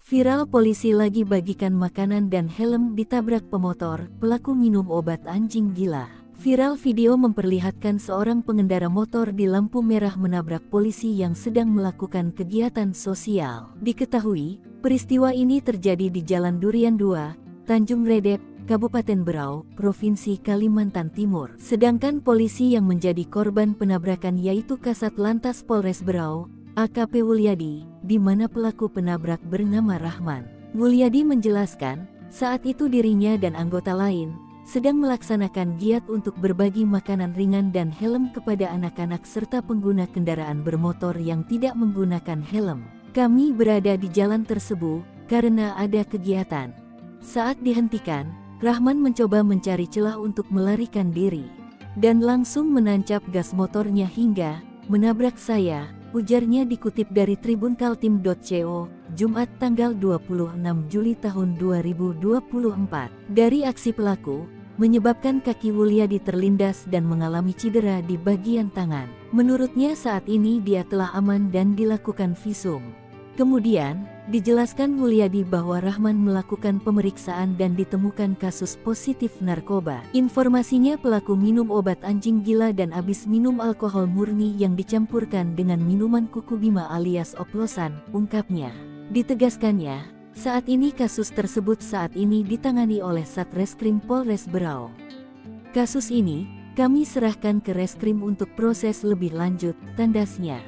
Viral polisi lagi bagikan makanan dan helm ditabrak pemotor, pelaku minum obat anjing gila. Viral video memperlihatkan seorang pengendara motor di lampu merah menabrak polisi yang sedang melakukan kegiatan sosial. Diketahui, peristiwa ini terjadi di Jalan Durian 2, Tanjung Redep, Kabupaten Berau, Provinsi Kalimantan Timur. Sedangkan polisi yang menjadi korban penabrakan yaitu Kasat Lantas Polres Berau, AKP Wulyadi, di mana pelaku penabrak bernama Rahman. Wulyadi menjelaskan, saat itu dirinya dan anggota lain sedang melaksanakan giat untuk berbagi makanan ringan dan helm kepada anak-anak serta pengguna kendaraan bermotor yang tidak menggunakan helm. Kami berada di jalan tersebut karena ada kegiatan. Saat dihentikan, Rahman mencoba mencari celah untuk melarikan diri dan langsung menancap gas motornya hingga menabrak saya, ujarnya dikutip dari tribunkaltim.co, Jumat tanggal 26 Juli tahun 2024. Dari aksi pelaku, menyebabkan kaki Wulyadi terlindas dan mengalami cedera di bagian tangan. Menurutnya saat ini dia telah aman dan dilakukan visum. Kemudian, dijelaskan Wulyadi bahwa Rahman melakukan pemeriksaan dan ditemukan kasus positif narkoba. Informasinya pelaku minum obat anjing gila dan habis minum alkohol murni yang dicampurkan dengan minuman kuku bima alias oplosan, ungkapnya. Ditegaskannya, saat ini kasus tersebut saat ini ditangani oleh Satreskrim Polres Berau. Kasus ini, kami serahkan ke Reskrim untuk proses lebih lanjut, tandasnya.